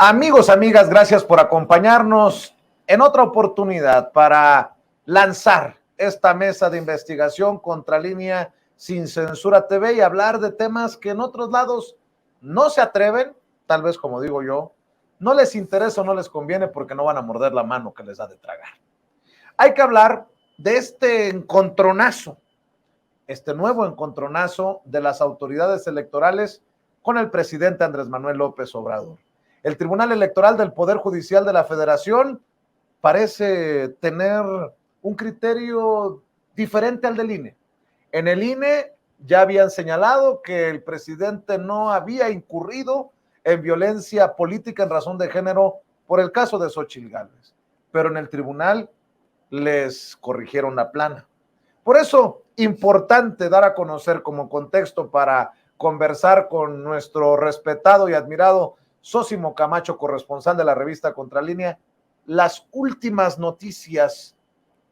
Amigos, amigas, gracias por acompañarnos en otra oportunidad para lanzar esta mesa de investigación Contralínea Sin Censura TV y hablar de temas que en otros lados no se atreven, tal vez como digo yo, no les interesa o no les conviene porque no van a morder la mano que les da de tragar. Hay que hablar de este encontronazo, este nuevo encontronazo de las autoridades electorales con el presidente Andrés Manuel López Obrador. El Tribunal Electoral del Poder Judicial de la Federación parece tener un criterio diferente al del INE. En el INE ya habían señalado que el presidente no había incurrido en violencia política en razón de género por el caso de Xóchitl Gálvez, pero en el tribunal les corrigieron la plana. Por eso, importante dar a conocer como contexto para conversar con nuestro respetado y admirado Sósimo Camacho, corresponsal de la revista Contralínea, las últimas noticias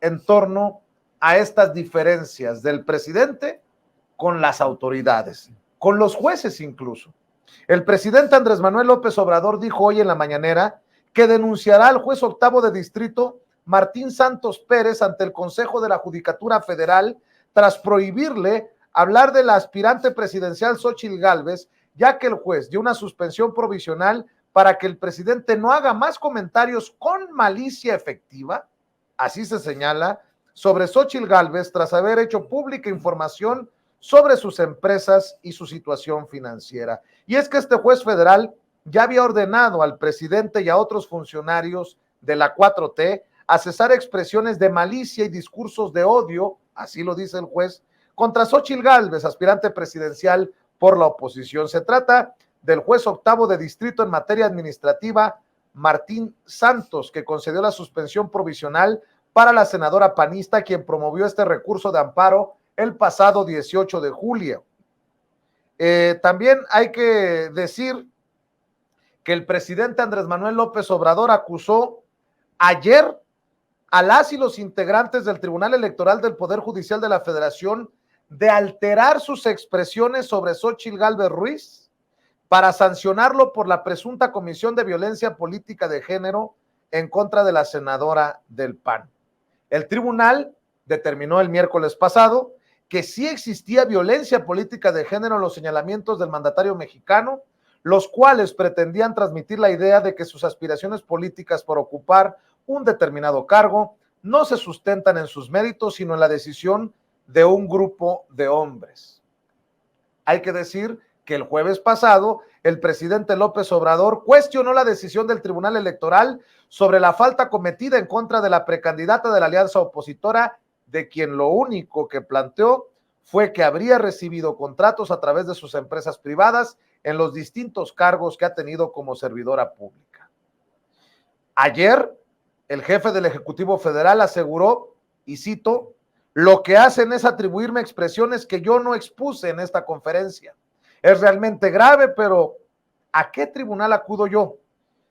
en torno a estas diferencias del presidente con las autoridades, con los jueces incluso. El presidente Andrés Manuel López Obrador dijo hoy en la mañanera que denunciará al juez octavo de distrito Martín Santos Pérez ante el Consejo de la Judicatura Federal tras prohibirle hablar de la aspirante presidencial Xóchitl Gálvez, ya que el juez dio una suspensión provisional para que el presidente no haga más comentarios con malicia efectiva, así se señala, sobre Xóchitl Gálvez tras haber hecho pública información sobre sus empresas y su situación financiera. Y es que este juez federal ya había ordenado al presidente y a otros funcionarios de la 4T a cesar expresiones de malicia y discursos de odio, así lo dice el juez, contra Xóchitl Gálvez, aspirante presidencial por la oposición. Se trata del juez octavo de distrito en materia administrativa, Martín Santos, que concedió la suspensión provisional para la senadora panista, quien promovió este recurso de amparo el pasado 18 de julio. También hay que decir que el presidente Andrés Manuel López Obrador acusó ayer a las y los integrantes del Tribunal Electoral del Poder Judicial de la Federación de alterar sus expresiones sobre Xóchitl Gálvez Ruiz para sancionarlo por la presunta comisión de violencia política de género en contra de la senadora del PAN. El tribunal determinó el miércoles pasado que sí existía violencia política de género en los señalamientos del mandatario mexicano, los cuales pretendían transmitir la idea de que sus aspiraciones políticas por ocupar un determinado cargo no se sustentan en sus méritos, sino en la decisión de un grupo de hombres. Hay que decir que el jueves pasado el presidente López Obrador cuestionó la decisión del Tribunal Electoral sobre la falta cometida en contra de la precandidata de la alianza opositora, de quien lo único que planteó fue que habría recibido contratos a través de sus empresas privadas en los distintos cargos que ha tenido como servidora pública. Ayer, el jefe del Ejecutivo Federal aseguró, y cito, lo que hacen es atribuirme expresiones que yo no expuse en esta conferencia. Es realmente grave, pero ¿a qué tribunal acudo yo?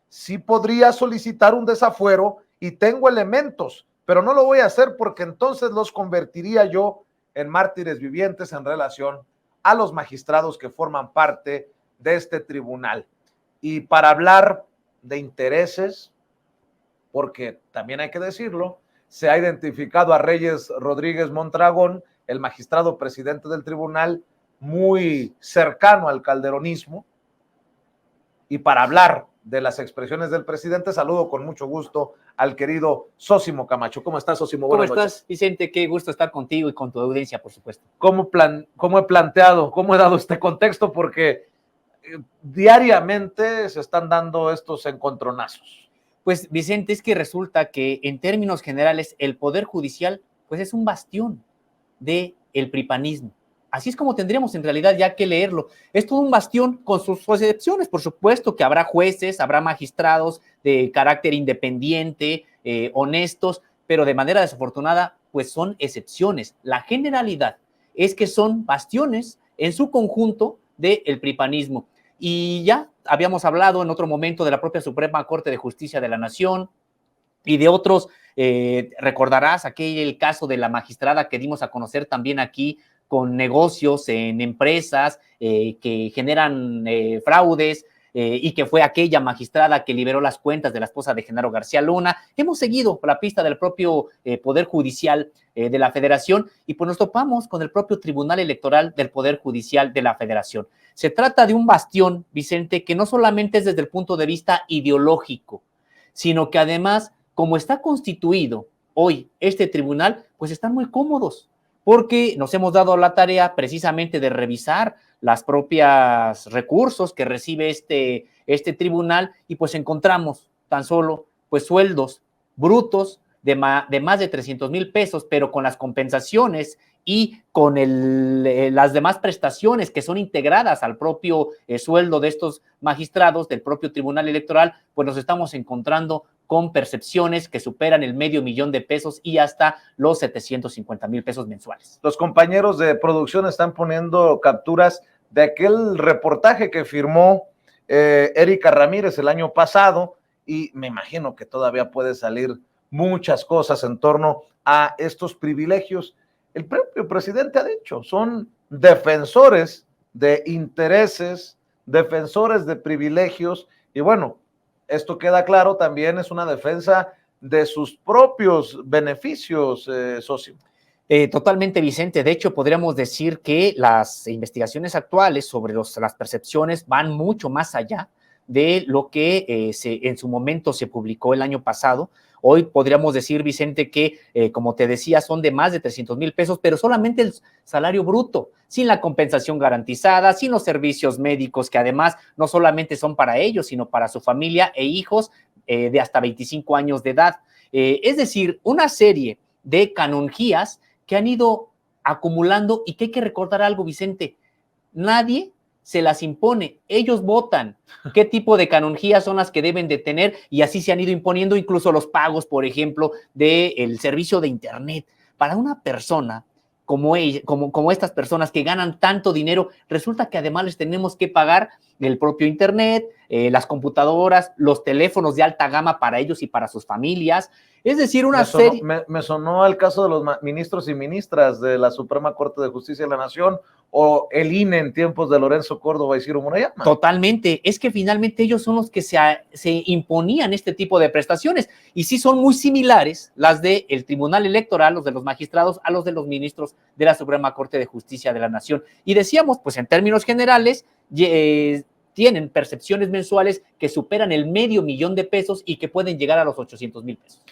Sí podría solicitar un desafuero y tengo elementos, pero no lo voy a hacer porque entonces los convertiría yo en mártires vivientes en relación a los magistrados que forman parte de este tribunal. Y para hablar de intereses, porque también hay que decirlo, se ha identificado a Reyes Rodríguez Mondragón, el magistrado presidente del tribunal, muy cercano al calderonismo, y para hablar de las expresiones del presidente, saludo con mucho gusto al querido Sósimo Camacho. ¿Cómo estás, Sósimo? Buenas noches. ¿Cómo estás, Vicente? Qué gusto estar contigo y con tu audiencia, por supuesto. ¿Cómo he planteado, cómo he dado este contexto? Porque diariamente se están dando estos encontronazos. Pues, Vicente, es que resulta que en términos generales el Poder Judicial pues es un bastión del pripanismo. Así es como tendríamos en realidad ya que leerlo. Es todo un bastión con sus excepciones, por supuesto que habrá jueces, habrá magistrados de carácter independiente, honestos, pero de manera desafortunada pues son excepciones. La generalidad es que son bastiones en su conjunto del pripanismo. Y ya habíamos hablado en otro momento de la propia Suprema Corte de Justicia de la Nación y de otros, recordarás aquel caso de la magistrada que dimos a conocer también aquí con negocios en empresas que generan fraudes, y que fue aquella magistrada que liberó las cuentas de la esposa de Genaro García Luna. Hemos seguido la pista del propio Poder Judicial de la Federación y pues nos topamos con el propio Tribunal Electoral del Poder Judicial de la Federación. Se trata de un bastión, Vicente, que no solamente es desde el punto de vista ideológico, sino que además, como está constituido hoy este tribunal, pues están muy cómodos, porque nos hemos dado la tarea precisamente de revisar las propias recursos que recibe este tribunal y pues encontramos tan solo pues sueldos brutos de más de 300,000 pesos, pero con las compensaciones y con las demás prestaciones que son integradas al propio sueldo de estos magistrados del propio Tribunal Electoral, pues nos estamos encontrando con percepciones que superan el $500,000 de pesos y hasta los 750,000 pesos mensuales. Los compañeros de producción están poniendo capturas de aquel reportaje que firmó Erika Ramírez el año pasado y me imagino que todavía puede salir muchas cosas en torno a estos privilegios. El propio presidente ha dicho, son defensores de intereses, defensores de privilegios y bueno, esto queda claro, también es una defensa de sus propios beneficios, socio. Totalmente, Vicente. De hecho, podríamos decir que las investigaciones actuales sobre las percepciones van mucho más allá de lo que en su momento se publicó el año pasado. Hoy podríamos decir, Vicente, que como te decía, son de más de 300,000 pesos, pero solamente el salario bruto, sin la compensación garantizada, sin los servicios médicos, que además no solamente son para ellos, sino para su familia e hijos de hasta 25 años de edad. Es decir, una serie de canonjías que han ido acumulando y que hay que recordar algo, Vicente, nadie se las impone, ellos votan qué tipo de canonjías son las que deben de tener y así se han ido imponiendo incluso los pagos, por ejemplo, del servicio de internet. Para una persona como estas personas que ganan tanto dinero, resulta que además les tenemos que pagar el propio internet, las computadoras, los teléfonos de alta gama para ellos y para sus familias. Es decir, serie... Me sonó al caso de los ministros y ministras de la Suprema Corte de Justicia de la Nación o el INE en tiempos de Lorenzo Córdoba y Ciro Murayama. Totalmente, es que finalmente ellos son los que se imponían este tipo de prestaciones y sí son muy similares las del Tribunal Electoral, los de los magistrados, a los de los ministros de la Suprema Corte de Justicia de la Nación. Y decíamos, pues en términos generales, tienen percepciones mensuales que superan el $500,000 de pesos y que pueden llegar a los 800,000 pesos.